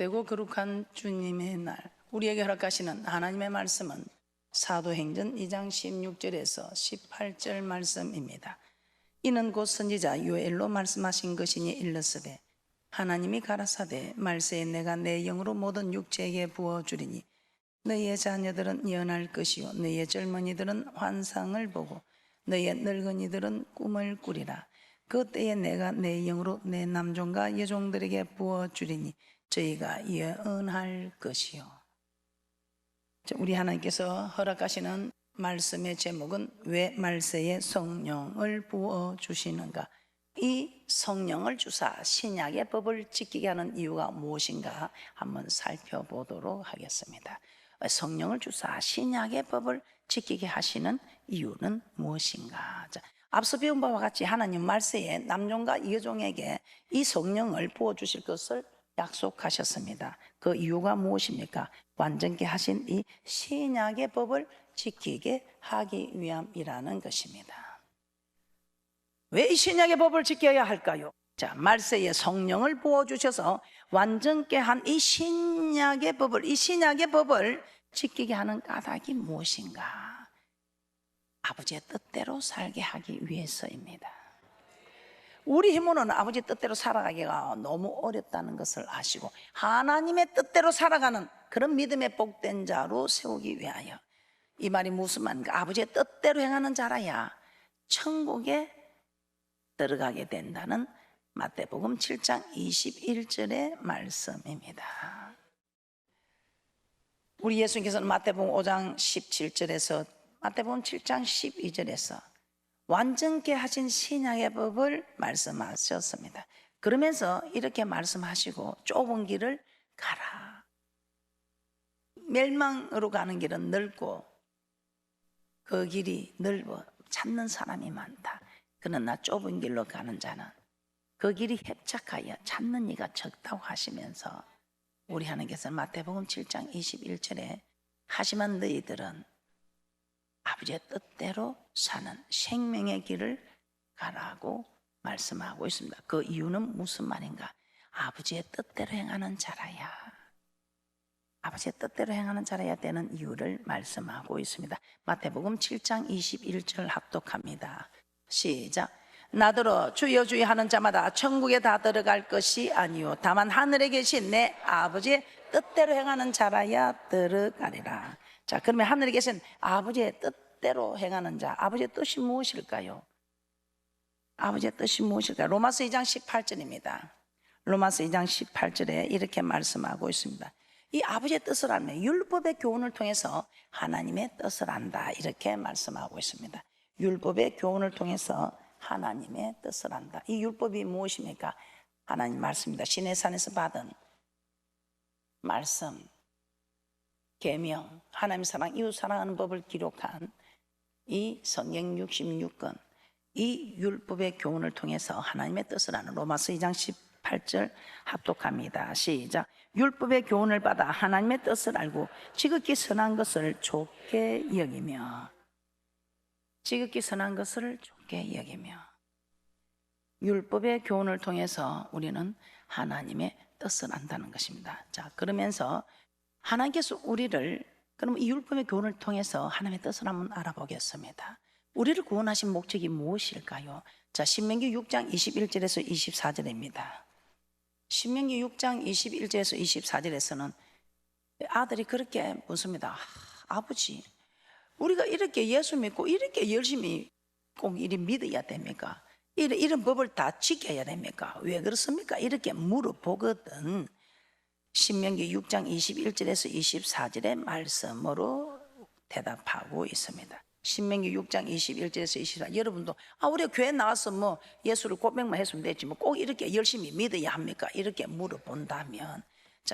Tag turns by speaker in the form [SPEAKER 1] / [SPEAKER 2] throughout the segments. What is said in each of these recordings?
[SPEAKER 1] 복되고 거룩한 주님의 날, 우리에게 허락하시는 하나님의 말씀은 사도행전 2장 16절에서 18절 말씀입니다. 이는 곧 선지자 요엘로 말씀하신 것이니 일렀으되 하나님이 가라사대 말세에 내가 내 영으로 모든 육체에게 부어주리니 너희의 자녀들은 예언할 것이요 너희의 젊은이들은 환상을 보고 너희의 늙은이들은 꿈을 꾸리라. 그때에 내가 내 영으로 내 남종과 여종들에게 부어주리니 저희가 예언할 것이요. 우리 하나님께서 허락하시는 말씀의 제목은 왜 말세에 성령을 부어주시는가? 이 성령을 주사 신약의 법을 지키게 하는 이유가 무엇인가 한번 살펴보도록 하겠습니다. 성령을 주사 신약의 법을 지키게 하시는 이유는 무엇인가? 앞서 배운 바와 같이 하나님 말세에 남종과 여종에게 이 성령을 부어주실 것을 약속하셨습니다. 그 이유가 무엇입니까? 완전케 하신 이 신약의 법을 지키게 하기 위함이라는 것입니다. 왜 이 신약의 법을 지켜야 할까요? 말세에 성령을 부어주셔서 완전케 한 이 신약의 법을 지키게 하는 까닭이 무엇인가? 아버지의 뜻대로 살게 하기 위해서입니다. 우리 힘으로는 아버지 뜻대로 살아가기가 너무 어렵다는 것을 아시고 하나님의 뜻대로 살아가는 그런 믿음의 복된 자로 세우기 위하여, 이 말이 무슨 말인가? 아버지의 뜻대로 행하는 자라야 천국에 들어가게 된다는 마태복음 7장 21절의 말씀입니다. 우리 예수님께서는 마태복음 5장 17절에서 마태복음 7장 12절에서 완전케 하신 신약의 법을 말씀하셨습니다. 그러면서 이렇게 말씀하시고 좁은 길을 가라. 멸망으로 가는 길은 넓고 그 길이 넓어 찾는 사람이 많다. 그러나 좁은 길로 가는 자는 그 길이 협착하여 찾는 이가 적다고 하시면서 우리 하나님께서 마태복음 7장 21절에 하지만 너희들은 아버지의 뜻대로 사는 생명의 길을 가라고 말씀하고 있습니다. 그 이유는 무슨 말인가? 아버지의 뜻대로 행하는 자라야, 아버지의 뜻대로 행하는 자라야 되는 이유를 말씀하고 있습니다. 마태복음 7장 21절 합독합니다. 시작. 나더러 주여 주여 하는 자마다 천국에 다 들어갈 것이 아니요 다만 하늘에 계신 내 아버지의 뜻대로 행하는 자라야 들어가리라. 그러면 하늘에 계신 아버지의 뜻대로 행하는 자, 아버지의 뜻이 무엇일까요? 아버지의 뜻이 무엇일까요? 로마서 2장 18절입니다. 로마서 2장 18절에 이렇게 말씀하고 있습니다. 이 아버지의 뜻을 알면 율법의 교훈을 통해서 하나님의 뜻을 안다, 이렇게 말씀하고 있습니다. 율법의 교훈을 통해서 하나님의 뜻을 안다. 이 율법이 무엇입니까? 하나님 말씀입니다. 시내산에서 받은 말씀, 계명, 하나님 사랑, 이웃 사랑하는 법을 기록한 이 성경 66권, 이 율법의 교훈을 통해서 하나님의 뜻을 아는 로마서 2장 18절 합독합니다. 시작. 율법의 교훈을 받아 하나님의 뜻을 알고 지극히 선한 것을 좋게 여기며, 지극히 선한 것을 좋게 여기며, 율법의 교훈을 통해서 우리는 하나님의 뜻을 안다는 것입니다. 그러면서 하나님께서 우리를, 그럼 이 율법의 교훈을 통해서 하나님의 뜻을 한번 알아보겠습니다. 우리를 구원하신 목적이 무엇일까요? 신명기 6장 21절에서 24절입니다. 신명기 6장 21절에서 24절에서는 아들이 그렇게 묻습니다. 아버지, 우리가 이렇게 예수 믿고 이렇게 열심히 꼭 이리 믿어야 됩니까? 이런 법을 다 지켜야 됩니까? 왜 그렇습니까? 이렇게 물어보거든. 신명기 6장 21절에서 24절의 말씀으로 대답하고 있습니다. 신명기 6장 21절에서 24절. 여러분도 우리가 교회 나와서 예수를 고백만 했으면 됐지 꼭 이렇게 열심히 믿어야 합니까? 이렇게 물어본다면,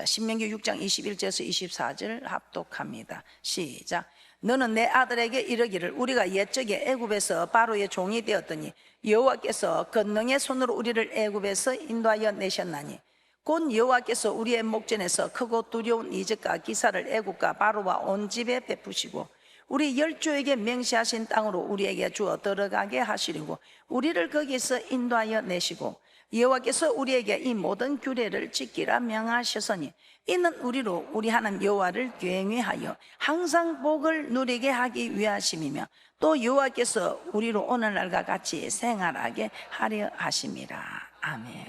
[SPEAKER 1] 신명기 6장 21절에서 24절 합독합니다. 시작. 너는 내 아들에게 이르기를 우리가 옛적에 애굽에서 바로의 종이 되었더니 여호와께서 권능의 손으로 우리를 애굽에서 인도하여 내셨나니 곧 여호와께서 우리의 목전에서 크고 두려운 이적과 기사를 애국과 바로와 온 집에 베푸시고 우리 열조에게 명시하신 땅으로 우리에게 주어 들어가게 하시려고 우리를 거기서 인도하여 내시고 여호와께서 우리에게 이 모든 규례를 지키라 명하셨으니 이는 우리로 우리 하나님 여호와를 경외하여 항상 복을 누리게 하기 위하심이며 또 여호와께서 우리로 오늘날과 같이 생활하게 하려 하심이라. 아멘.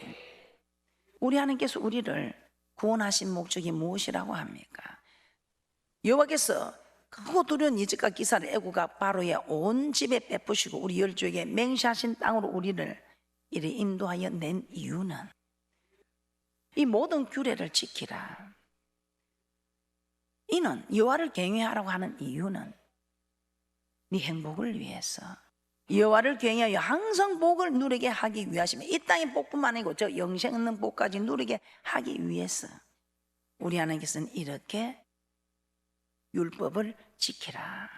[SPEAKER 1] 우리 하나님께서 우리를 구원하신 목적이 무엇이라고 합니까? 여호와께서 크고 두려운 이적과 기사를 애굽과 바로의 온 집에 베푸시고 우리 열조에게 맹세하신 땅으로 우리를 이리 인도하여 낸 이유는 이 모든 규례를 지키라. 이는 여호와를 경외하라고 하는 이유는 네 행복을 위해서, 여호와를 경외하여 항상 복을 누리게 하기 위하시며 이 땅의 복뿐만 아니고 저 영생 있는 복까지 누리게 하기 위해서 우리 하나님께서는 이렇게 율법을 지키라,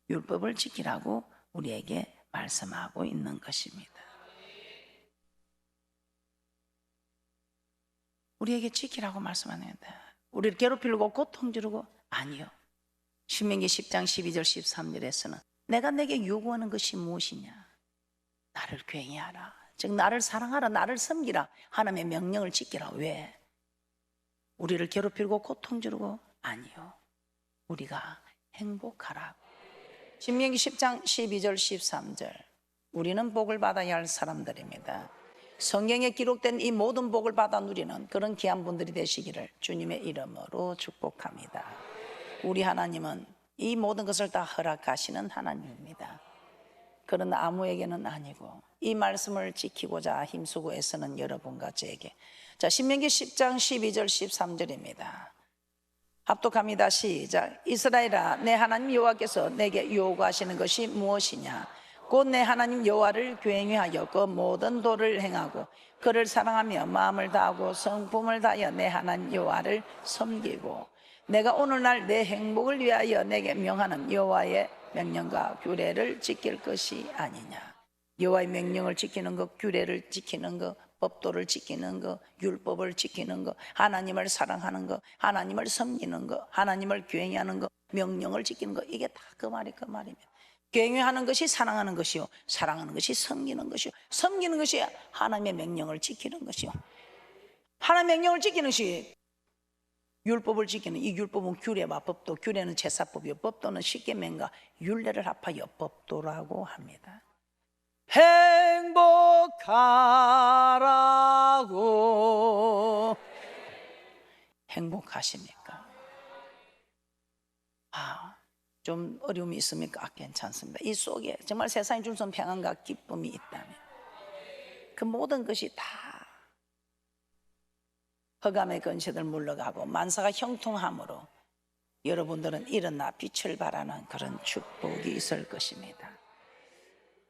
[SPEAKER 1] 율법을 지키라고 우리에게 말씀하고 있는 것입니다. 우리에게 지키라고 말씀합니다. 우리를 괴롭히려고 고통 주려고? 아니요. 신명기 10장 12절 13절에서는 내가 내게 요구하는 것이 무엇이냐? 나를 경외하라, 즉 나를 사랑하라, 나를 섬기라, 하나님의 명령을 지키라. 왜? 우리를 괴롭히려고 고통 주려고? 아니요. 우리가 행복하라고. 신명기 10장 12절 13절, 우리는 복을 받아야 할 사람들입니다. 성경에 기록된 이 모든 복을 받아 누리는 그런 귀한 분들이 되시기를 주님의 이름으로 축복합니다. 우리 하나님은 이 모든 것을 다 허락하시는 하나님입니다. 그러나 아무에게는 아니고 이 말씀을 지키고자 힘쓰고 애쓰는 여러분과 저에게. 자, 신명기 10장 12절 13절입니다. 합독합니다. 시작. 이스라엘아, 내 하나님 여호와께서 내게 요구하시는 것이 무엇이냐? 곧 내 하나님 여호와를 경외하여 그 모든 도를 행하고 그를 사랑하며 마음을 다하고 성품을 다하여 내 하나님 여호와를 섬기고 내가 오늘날 내 행복을 위하여 내게 명하는 여호와의 명령과 규례를 지킬 것이 아니냐. 여호와의 명령을 지키는 것, 규례를 지키는 것, 법도를 지키는 것, 율법을 지키는 것, 하나님을 사랑하는 것, 하나님을 섬기는 것, 하나님을 경외하는 것, 명령을 지키는 것, 이게 다 그 말입니다. 경외하는 것이 사랑하는 것이요, 사랑하는 것이 섬기는 것이요, 섬기는 것이 하나님의 명령을 지키는 것이요, 하나님의 명령을 지키는 것이 율법을 지키는, 이 율법은 규례와 법도, 규례는 제사법이요, 법도는 십계명과 율례를 합하여 법도라고 합니다. 행복하라고. 행복하십니까? 좀 어려움이 있습니까? 괜찮습니다. 이 속에 정말 세상이 줄 수 없는 평안과 기쁨이 있다면 그 모든 것이 다 흑암의 근시들 물러가고 만사가 형통함으로 여러분들은 일어나 빛을 발하는 그런 축복이 있을 것입니다.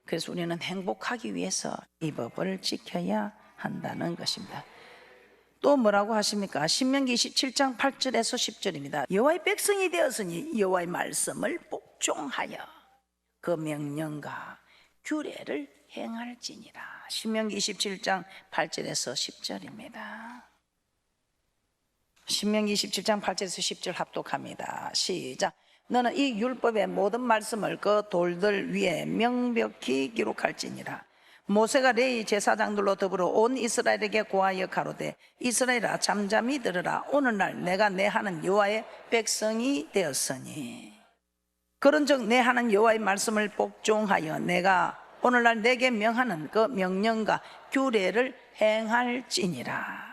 [SPEAKER 1] 그래서 우리는 행복하기 위해서 이 법을 지켜야 한다는 것입니다. 또 뭐라고 하십니까? 신명기 27장 8절에서 10절입니다. 여호와의 백성이 되었으니 여호와의 말씀을 복종하여 그 명령과 규례를 행할지니라. 신명기 27장 8절에서 10절입니다. 신명기 27장 8절에서 10절 합독합니다. 시작. 너는 이 율법의 모든 말씀을 그 돌들 위에 명백히 기록할지니라. 모세가 레위 제사장들로 더불어 온 이스라엘에게 고하여 가로되 이스라엘아 잠잠히 들으라. 오늘날 내가 내 하나님 여호와의 백성이 되었으니 그런즉 내 하나님 여호와의 말씀을 복종하여 내가 오늘날 내게 명하는 그 명령과 규례를 행할지니라.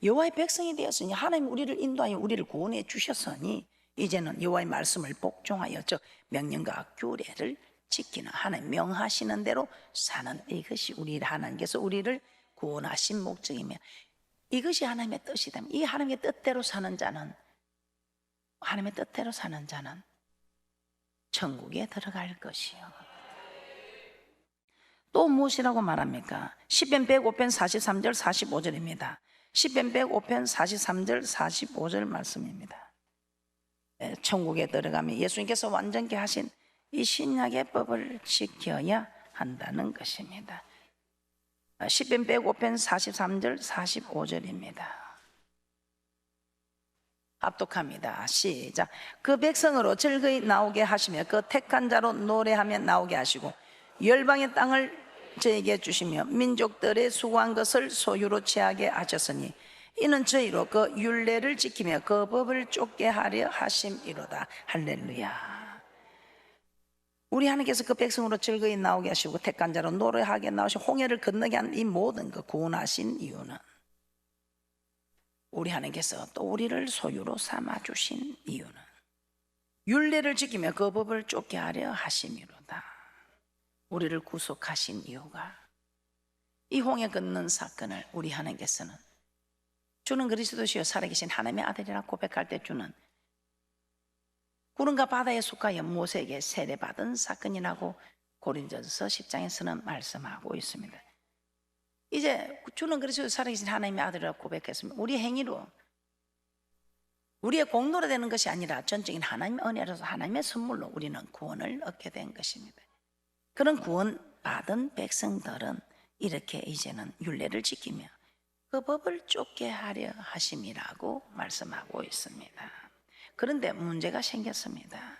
[SPEAKER 1] 여호와의 백성이 되었으니 하나님 우리를 인도하여 우리를 구원해 주셨으니 이제는 여호와의 말씀을 복종하여 즉 명령과 규례를 지키는, 하나님 명하시는 대로 사는, 이것이 우리 하나님께서 우리를 구원하신 목적이며 이것이 하나님의 뜻이다면 이 하나님의 뜻대로 사는 자는, 하나님의 뜻대로 사는 자는 천국에 들어갈 것이요. 또 무엇이라고 말합니까? 시편 105편 43절 45절입니다. 시편 105편 43절 45절 말씀입니다. 천국에 들어가면 예수님께서 완전케 하신 이 신약의 법을 지켜야 한다는 것입니다. 시편 105편 43절 45절입니다. 합독합니다. 시작. 그 백성으로 즐거이 나오게 하시며 그 택한 자로 노래하며 나오게 하시고 열방의 땅을 저에게 주시며 민족들의 수고한 것을 소유로 취하게 하셨으니 이는 저희로 그 율례를 지키며 그 법을 쫓게 하려 하심이로다. 할렐루야. 우리 하나님께서 그 백성으로 즐거이 나오게 하시고 택한 자로 노래하게 나오시고 홍해를 건너게 한 이 모든 그 구원하신 이유는, 우리 하나님께서 또 우리를 소유로 삼아 주신 이유는 율례를 지키며 그 법을 쫓게 하려 하심이로다. 우리를 구속하신 이유가, 이 홍해 건넌 사건을 우리 하나님께서는 주는 그리스도시요 살아계신 하나님의 아들이라 고백할 때 주는 구름과 바다에 속하여 모세에게 세례받은 사건이라고 고린도전서 10장에서는 말씀하고 있습니다. 이제 주는 그리스도 살아계신 하나님의 아들이라고 고백했습니다. 우리 행위로, 우리의 공로로 되는 것이 아니라 전적인 하나님의 은혜로서 하나님의 선물로 우리는 구원을 얻게 된 것입니다. 그런 구원 받은 백성들은 이렇게 이제는 율례를 지키며 그 법을 쫓게 하려 하심이라고 말씀하고 있습니다. 그런데 문제가 생겼습니다.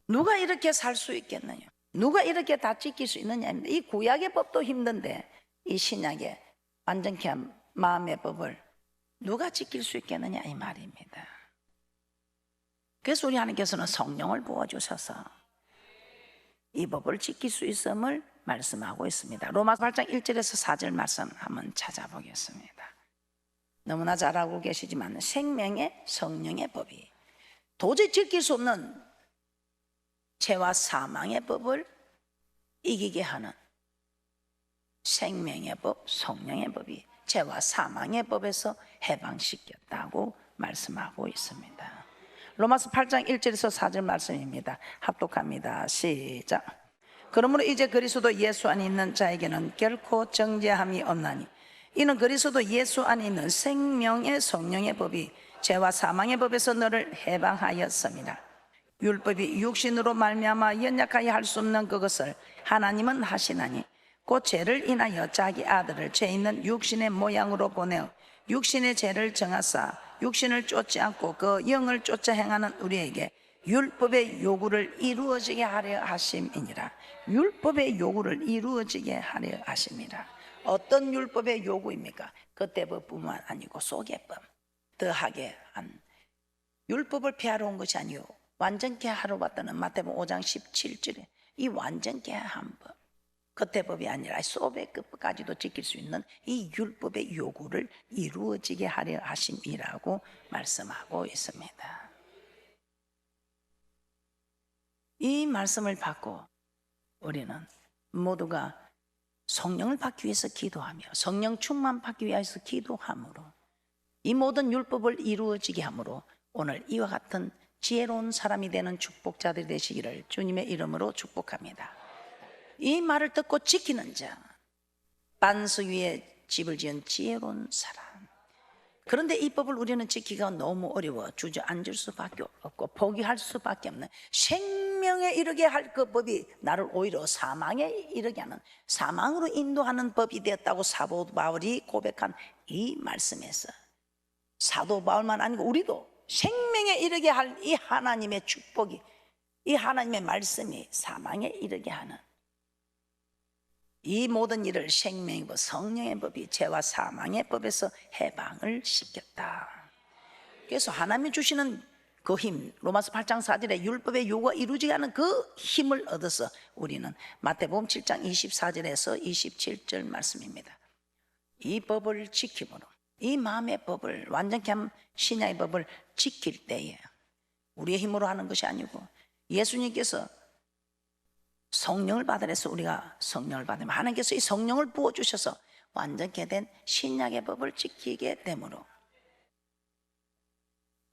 [SPEAKER 1] 누가 이렇게 살 수 있겠느냐? 누가 이렇게 다 지킬 수 있느냐입니다. 이 구약의 법도 힘든데 이 신약의 완전케 한 마음의 법을 누가 지킬 수 있겠느냐 이 말입니다. 그래서 우리 하나님께서는 성령을 부어주셔서 이 법을 지킬 수 있음을 말씀하고 있습니다. 로마서 8장 1절에서 4절 말씀 한번 찾아보겠습니다. 너무나 잘 알고 계시지만 생명의 성령의 법이 도저히 지킬 수 없는 죄와 사망의 법을 이기게 하는 생명의 법, 성령의 법이 죄와 사망의 법에서 해방시켰다고 말씀하고 있습니다. 로마서 8장 1절에서 4절 말씀입니다. 합독합니다. 시작. 그러므로 이제 그리스도 예수 안에 있는 자에게는 결코 정죄함이 없나니 이는 그리스도 예수 안에 있는 생명의 성령의 법이 죄와 사망의 법에서 너를 해방하였습니다. 율법이 육신으로 말미암아 연약하게 할 수 없는 그것을 하나님은 하시나니 곧 죄를 인하여 자기 아들을 죄 있는 육신의 모양으로 보내어 육신의 죄를 정하사 육신을 쫓지 않고 그 영을 쫓아 행하는 우리에게 율법의 요구를 이루어지게 하려 하심이니라. 율법의 요구를 이루어지게 하려 하심이라. 어떤 율법의 요구입니까? 그때법뿐만 아니고 소개법, 더하게 한 율법을 폐하러 온 것이 아니요 완전케 하러 왔다는 마태복음 5장 17절에 이 완전케 한 법, 그때법이 아니라 소배급까지도 지킬 수 있는 이 율법의 요구를 이루어지게 하려 하심이라고 말씀하고 있습니다. 이 말씀을 받고 우리는 모두가 성령을 받기 위해서 기도하며 성령 충만 받기 위해서 기도함으로 이 모든 율법을 이루어지게 함으로 오늘 이와 같은 지혜로운 사람이 되는 축복자들이 되시기를 주님의 이름으로 축복합니다. 이 말을 듣고 지키는 자, 반석 위에 집을 지은 지혜로운 사람. 그런데 이 법을 우리는 지키기가 너무 어려워 주저앉을 수밖에 없고 포기할 수밖에 없는, 생명에 이르게 할 그 법이 나를 오히려 사망에 이르게 하는, 사망으로 인도하는 법이 되었다고 사도 바울이 고백한 이 말씀에서 사도 바울만 아니고 우리도 생명에 이르게 할 이 하나님의 축복이, 이 하나님의 말씀이 사망에 이르게 하는 이 모든 일을 생명의 법, 성령의 법이 죄와 사망의 법에서 해방을 시켰다. 그래서 하나님이 주시는 그 힘, 로마서 8장 4절에 율법의 요구가 이루어지게 하는 그 힘을 얻어서 우리는 마태복음 7장 24절에서 27절 말씀입니다. 이 법을 지킴으로, 이 마음의 법을 완전케 한 신약의 법을 지킬 때에 우리의 힘으로 하는 것이 아니고 예수님께서 성령을 받으래서 우리가 성령을 받으면 하나님께서 이 성령을 부어주셔서 완전케 된 신약의 법을 지키게 되므로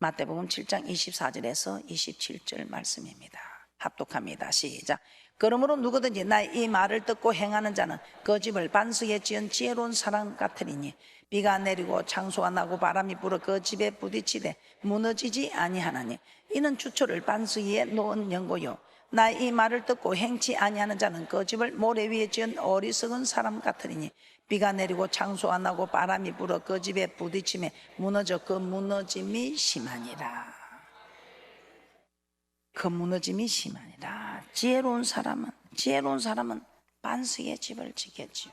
[SPEAKER 1] 마태복음 7장 24절에서 27절 말씀입니다. 합독합니다. 시작. 그러므로 누구든지 나의 이 말을 듣고 행하는 자는 그 집을 반석에 지은 지혜로운 사람 같으리니 비가 내리고 창수가 나고 바람이 불어 그 집에 부딪히되 무너지지 아니하나니 이는 주초를 반석 위에 놓은 연고요 나의 이 말을 듣고 행치 아니하는 자는 그 집을 모래 위에 지은 어리석은 사람 같으리니 비가 내리고 창수가 나고 바람이 불어 그 집에 부딪히며 무너져 그 무너짐이 심하니라. 그 무너짐이 심하니라. 지혜로운 사람은 반석의 집을 짓겠지요.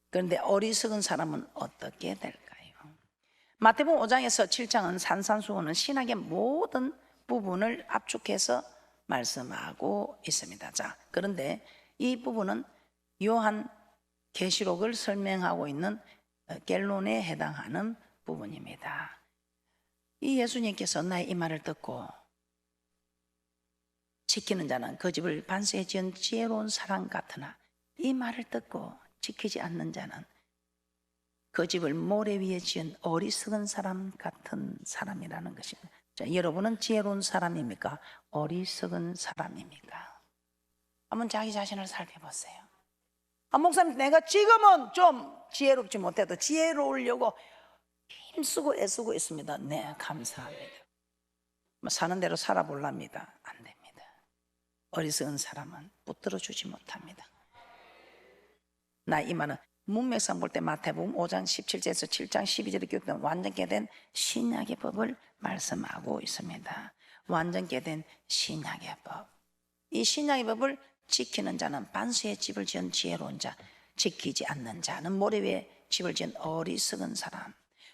[SPEAKER 1] 그런데 어리석은 사람은 어떻게 될까요? 마태복음 5장에서 7장은 산산수훈은 신학의 모든 부분을 압축해서 말씀하고 있습니다. 자, 그런데 이 부분은 요한 계시록을 설명하고 있는 결론에 해당하는 부분입니다. 이 예수님께서 나의 이 말을 듣고 지키는 자는 그 집을 반석에 지은 지혜로운 사람 같으나 이 말을 듣고 지키지 않는 자는 그 집을 모래 위에 지은 어리석은 사람 같은 사람이라는 것입니다. 자, 여러분은 지혜로운 사람입니까? 어리석은 사람입니까? 한번 자기 자신을 살펴보세요. 목사님, 내가 지금은 좀 지혜롭지 못해도 지혜로우려고 힘쓰고 애쓰고 있습니다. 네, 감사합니다. 사는 대로 살아보랍니다. 안 됩니다. 어리석은 사람은 붙들어 주지 못합니다. 나 이 말은 문맥상 볼 때 마태복음 5장 17절에서 7장 12절에 기록된 완전케 된 신약의 법을 말씀하고 있습니다. 완전케 된 신약의 법. 이 신약의 법을 지키는 자는 반석의 집을 지은 지혜로운 자, 지키지 않는 자는 모래 위에 집을 지은 어리석은 사람.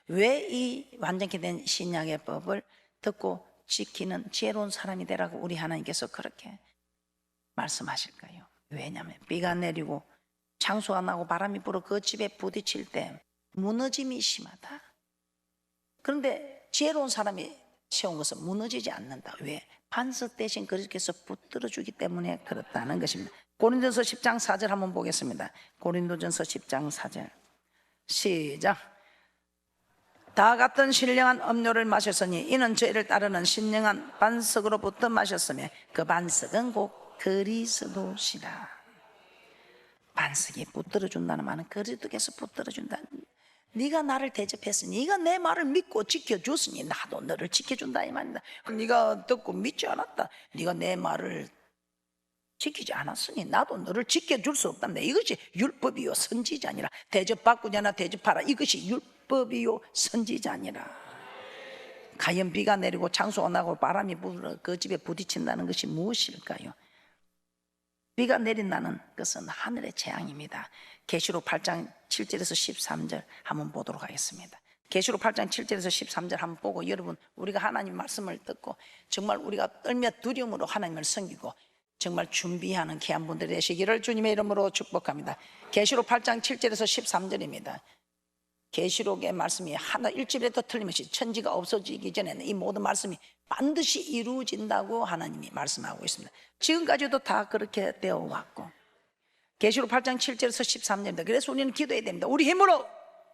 [SPEAKER 1] 왜 이 완전케 된 신약의 법을 듣고 지키는 지혜로운 사람이 되라고 우리 하나님께서 그렇게 말씀하실까요? 왜냐하면 비가 내리고 창수가 나고 바람이 불어 그 집에 부딪힐 때 무너짐이 심하다. 그런데 지혜로운 사람이 세운 것은 무너지지 않는다. 왜? 반석 대신 그리스도께서 붙들어주기 때문에 그렇다는 것입니다. 고린도전서 10장 4절 한번 보겠습니다. 고린도전서 10장 4절 시작. 다 같은 신령한 음료를 마셨으니 이는 죄를 따르는 신령한 반석으로부터 마셨으며 그 반석은 곧 그리스도시라. 반석이 붙들어준다는 말은 그리스도께서 붙들어준다. 네가 나를 대접했으니, 네가 내 말을 믿고 지켜줬으니 나도 너를 지켜준다 이 말입니다. 네가 듣고 믿지 않았다, 네가 내 말을 지키지 않았으니 나도 너를 지켜줄 수 없답니다. 이것이 율법이요 선지자니라. 대접받고자나 대접하라. 이것이 율법이요 선지자니라. 과연 비가 내리고 창수가 나고 바람이 불어 그 집에 부딪힌다는 것이 무엇일까요? 비가 내린다는 것은 하늘의 재앙입니다. 계시록 8장 7절에서 13절 한번 보도록 하겠습니다. 계시록 8장 7절에서 13절 한번 보고, 여러분 우리가 하나님 말씀을 듣고 정말 우리가 떨며 두려움으로 하나님을 섬기고 정말 준비하는 귀한 분들이 되시기를 주님의 이름으로 축복합니다. 계시록 8장 7절에서 13절입니다. 계시록의 말씀이 하나 일집에도 틀림없이 천지가 없어지기 전에는 이 모든 말씀이 반드시 이루어진다고 하나님이 말씀하고 있습니다. 지금까지도 다 그렇게 되어 왔고, 계시록 8장 7절에서 13절입니다. 그래서 우리는 기도해야 됩니다. 우리 힘으로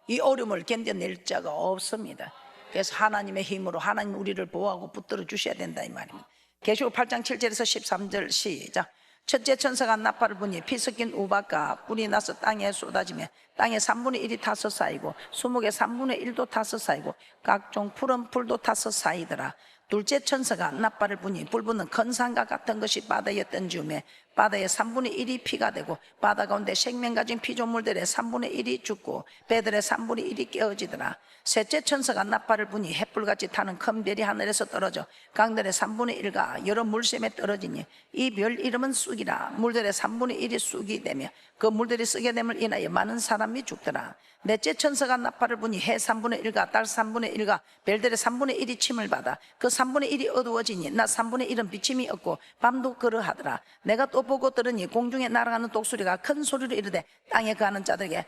[SPEAKER 1] 이 어려움을 견뎌낼 자가 없습니다. 그래서 하나님의 힘으로 하나님 우리를 보호하고 붙들어 주셔야 된다 이 말입니다. 계시록 8장 7절에서 13절 시작. 첫째 천사가 나팔을 부니 피 섞인 우박과 뿔이 나서 땅에 쏟아지며 땅의 3분의 1이 타서 쌓이고 수목의 3분의 1도 타서 쌓이고 각종 푸른 풀도 타서 쌓이더라. 둘째 천사가 나팔을 부니 불 붙는 큰 산과 같은 것이 바다에 던지우며 바다의 3분의 1이 피가 되고 바다 가운데 생명 가진 피조물들의 3분의 1이 죽고 배들의 3분의 1이 깨어지더라. 셋째 천사가 나팔을 부니 햇불같이 타는 큰 별이 하늘에서 떨어져 강들의 3분의 1과 여러 물샘에 떨어지니 이 별 이름은 쑥이라. 물들의 3분의 1이 쑥이 되며 그 물들이 쓰게 됨을 인하여 많은 사람이 죽더라. 넷째 천사가 나팔을 부니 해 3분의 1과 달 3분의 1과 별들의 3분의 1이 침을 받아 그 3분의 1이 어두워지니 낮 3분의 1은 비침이 없고 밤도 그러하더라. 내가 또 보고 들으니 공중에 날아가는 독수리가 큰 소리로 이르되 땅에 거하는 자들에게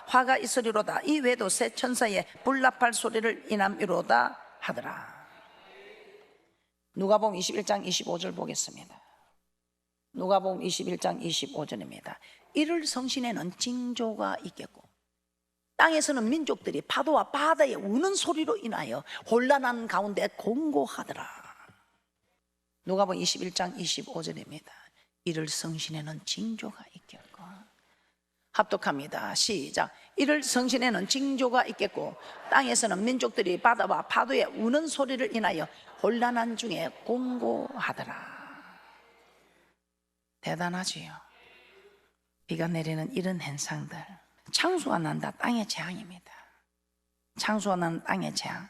[SPEAKER 1] 화가 있으리로다. 이 외에도 새 천사의 불나팔 소리를 인함이로다 하더라. 누가복음 21장 25절 보겠습니다. 누가복음 21장 25절입니다. 이를 성신에는 징조가 있겠고 땅에서는 민족들이 파도와 바다의 우는 소리로 인하여 혼란한 가운데 공고하더라. 누가복음 21장 25절입니다. 이를 성신에는 징조가 있겠고, 합독합니다. 시작. 이를 성신에는 징조가 있겠고 땅에서는 민족들이 바다와 파도의 우는 소리를 인하여 혼란한 중에 공고하더라. 대단하지요. 비가 내리는 이런 현상들, 창수가 난다 땅의 재앙입니다. 창수가 나는 땅의 재앙.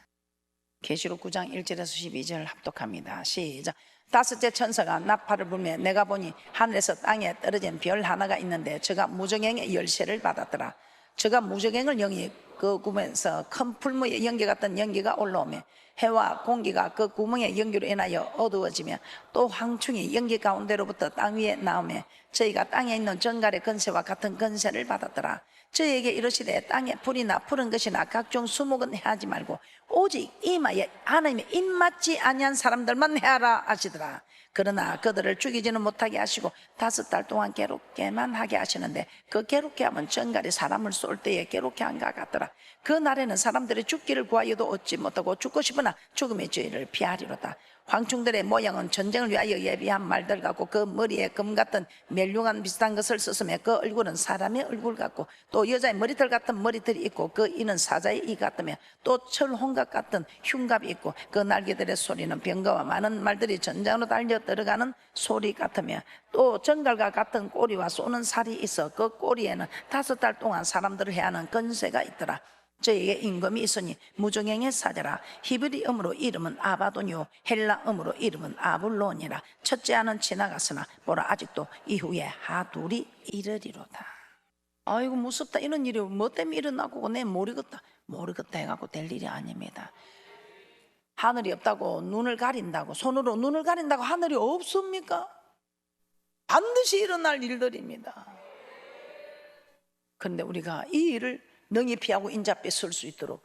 [SPEAKER 1] 계시록 9장 1절에서 12절 합독합니다. 시작. 다섯째 천사가 나팔을 불며 내가 보니 하늘에서 땅에 떨어진 별 하나가 있는데 저가 무저갱의 열쇠를 받았더라. 저가 무저갱을 영이 그 구멍에서 큰 풀무의 연기 같은 연기가 올라오며 해와 공기가 그 구멍의 연기로 인하여 어두워지며 또 황충이 연기 가운데로부터 땅 위에 나오며 저희가 땅에 있는 정갈의 건세와 같은 건세를 받았더라. 저에게 이르시되 땅에 풀이나 푸른 것이나 각종 수목은 해하지 말고 오직 이마에 하나님의 입맞지 아니한 사람들만 해하라 하시더라. 그러나 그들을 죽이지는 못하게 하시고 5달 동안 괴롭게만 하게 하시는데 그 괴롭게 하면 정갈이 사람을 쏠 때에 괴롭게 한 것 같더라. 그 날에는 사람들이 죽기를 구하여도 얻지 못하고 죽고 싶으나 죽음의 죄를 피하리로다. 황충들의 모양은 전쟁을 위하여 예비한 말들 같고 그 머리에 금 같은 멜류관 비슷한 것을 썼으며 그 얼굴은 사람의 얼굴 같고 또 여자의 머리털 같은 머리털이 있고 그 이는 사자의 이 같으며 또 철홍갑 같은 흉갑이 있고 그 날개들의 소리는 병거와 많은 말들이 전장으로 달려 들어가는 소리 같으며 또 정갈과 같은 꼬리와 쏘는 살이 있어 그 꼬리에는 5달 동안 사람들을 해하는 건세가 있더라. 저에게 임금이 있으니 무저갱의 사자라. 히브리음으로 이름은 아바도니오 헬라음으로 이름은 아불론이라. 첫째 아는 지나갔으나 보라 아직도 이후에 하둘이 이르리로다. 아이고 무섭다. 이런 일이 뭐 때문에 일어나고 내 모르겠다 해갖고 될 일이 아닙니다. 하늘이 없다고 눈을 가린다고 손으로 눈을 가린다고 하늘이 없습니까? 반드시 일어날 일들입니다. 그런데 우리가 이 일을 능히 피하고 인자앞에 설 수 있도록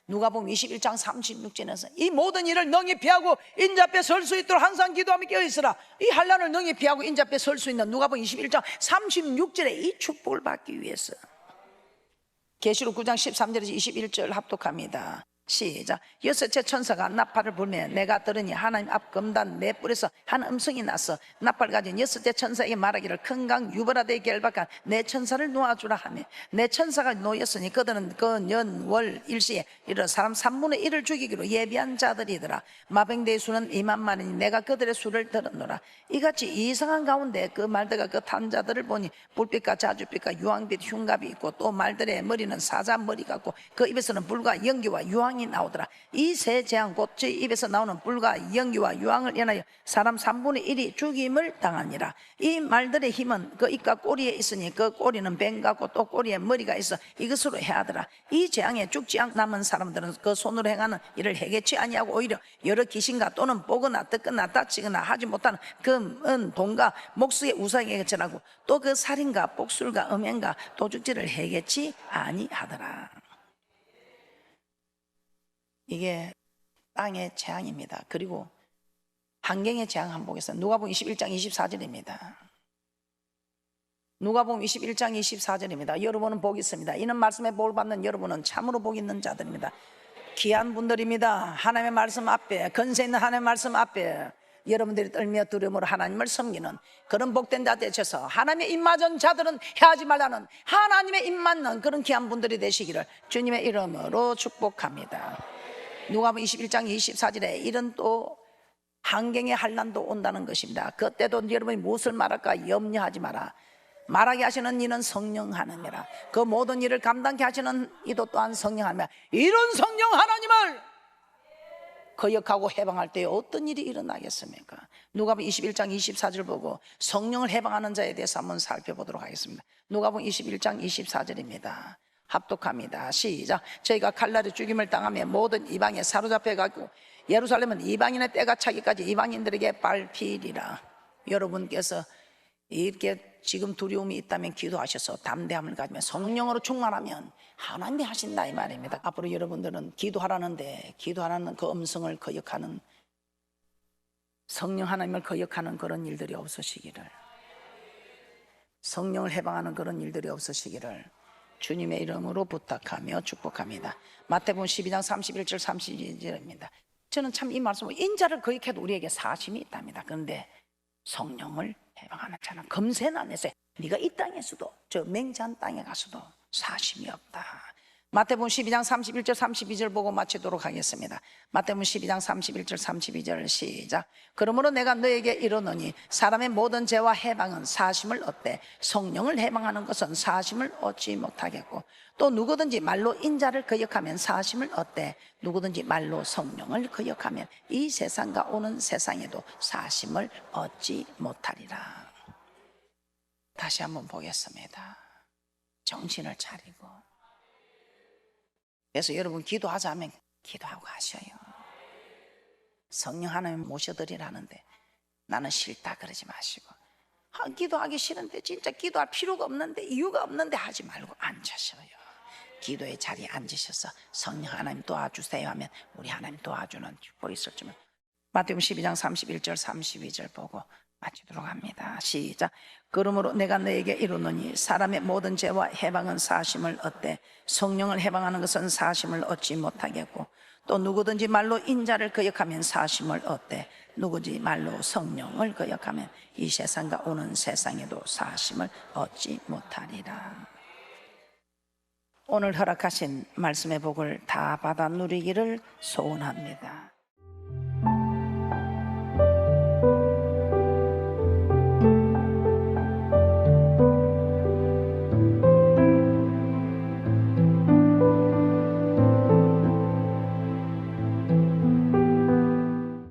[SPEAKER 1] 누가복음 21장 36절에서 이 모든 일을 능히 피하고 인자앞에 설 수 있도록 항상 기도하며 깨어있으라. 이 환난을 능히 피하고 인자앞에 설 수 있는 누가복음 21장 36절에 이 축복을 받기 위해서 계시록 9장 13절에서 21절 합독합니다. 시작. 여섯째 천사가 나팔을 불며 내가 들으니 하나님 앞 금단 네 뿔에서 한 음성이 나서 나팔 가진 여섯째 천사에게 말하기를 큰 강 유브라데에 결박한 내 천사를 놓아주라 하며 내 천사가 놓였으니 그들은 그 년 월 일시에 이런 사람 3분의 1을 죽이기로 예비한 자들이더라. 마병대의 수는 2만만이니 내가 그들의 수를 들었노라. 이같이 이상한 가운데 그 말들과 그 탄자들을 보니 불빛과 자주빛과 유황빛 흉갑이 있고 또 말들의 머리는 사자 머리 같고 그 입에서는 불과 연기와 유황이 나오더라. 이 세 재앙 곧 제 입에서 나오는 불과 연기와 유황을 인하여 사람 3분의 1이 죽임을 당하니라. 이 말들의 힘은 그 입과 꼬리에 있으니 그 꼬리는 뱀 같고 또 꼬리에 머리가 있어 이것으로 해하더라. 이 재앙에 죽지 않고 남은 사람들은 그 손으로 행하는 일을 해결치 아니하고 오히려 여러 귀신과 또는 보거나 듣거나 다치거나 하지 못하는 금은 돈과 목수의 우상에게 절하고 또 그 살인과 복술과 음행과 도둑질을 해결치 아니하더라. 이게 땅의 재앙입니다. 그리고 환경의 재앙 한번 보겠습니다. 누가복음 21장 24절입니다. 누가복음 21장 24절입니다. 여러분은 복이 있습니다. 이는 말씀에 복을 받는 여러분은 참으로 복 있는 자들입니다. 귀한 분들입니다. 하나님의 말씀 앞에, 건세 있는 하나님의 말씀 앞에 여러분들이 떨며 두려움으로 하나님을 섬기는 그런 복된 자 되셔서 하나님의 입 맞은 자들은 해하지 말라는 하나님의 입 맞는 그런 귀한 분들이 되시기를 주님의 이름으로 축복합니다. 누가복음 21장 24절에 이런 또 환경의 환난도 온다는 것입니다. 그때도 여러분이 무엇을 말할까 염려하지 마라. 말하게 하시는 이는 성령 하나님이라. 그 모든 일을 감당케 하시는 이도 또한 성령 하나님이라. 이런 성령 하나님을 거역하고 해방할 때 어떤 일이 일어나겠습니까? 누가복음 21장 24절 보고 성령을 해방하는 자에 대해서 한번 살펴보도록 하겠습니다. 누가복음 21장 24절입니다. 합독합니다. 시작. 저희가 칼날의 죽임을 당하며 모든 이방에 사로잡혀 가고 예루살렘은 이방인의 때가 차기까지 이방인들에게 밟히리라. 여러분께서 이렇게 지금 두려움이 있다면 기도하셔서 담대함을 가지면 성령으로 충만하면 하나님이 하신다 이 말입니다. 앞으로 여러분들은 기도하라는데 기도하라는 그 음성을 거역하는 성령 하나님을 거역하는 그런 일들이 없으시기를, 성령을 해방하는 그런 일들이 없으시기를 주님의 이름으로 부탁하며 축복합니다. 마태복음 12장 31절 32절입니다. 저는 참 이 말씀을 인자를 거역해도 우리에게 사심이 있답니다. 그런데 성령을 해방하는 자는 금세는 안 했어요. 네가 이 땅에서도 저 맹자한 땅에 가서도 사심이 없다. 마태복음 12장 31절 32절 보고 마치도록 하겠습니다. 마태복음 12장 31절 32절 시작. 그러므로 내가 너에게 이르노니 사람의 모든 죄와 해방은 사심을 얻되 성령을 해방하는 것은 사심을 얻지 못하겠고, 또 누구든지 말로 인자를 거역하면 사심을 얻되 누구든지 말로 성령을 거역하면 이 세상과 오는 세상에도 사심을 얻지 못하리라. 다시 한번 보겠습니다. 정신을 차리고. 그래서 여러분 기도하자면 기도하고 하셔요. 성령 하나님 모셔드리라는데 나는 싫다 그러지 마시고, 기도하기 싫은데, 진짜 기도할 필요가 없는데, 이유가 없는데 하지 말고 앉으셔요. 기도의 자리에 앉으셔서 성령 하나님 도와주세요 하면 우리 하나님 도와주는 축복이 있을 줄은. 마태복음 12장 31절 32절 보고 마치도록 합니다. 시작. 그러므로 내가 너에게 이르노니 사람의 모든 죄와 해방은 사심을 얻되 성령을 해방하는 것은 사심을 얻지 못하겠고, 또 누구든지 말로 인자를 거역하면 사심을 얻되 누구든지 말로 성령을 거역하면 이 세상과 오는 세상에도 사심을 얻지 못하리라. 오늘 허락하신 말씀의 복을 다 받아 누리기를 소원합니다.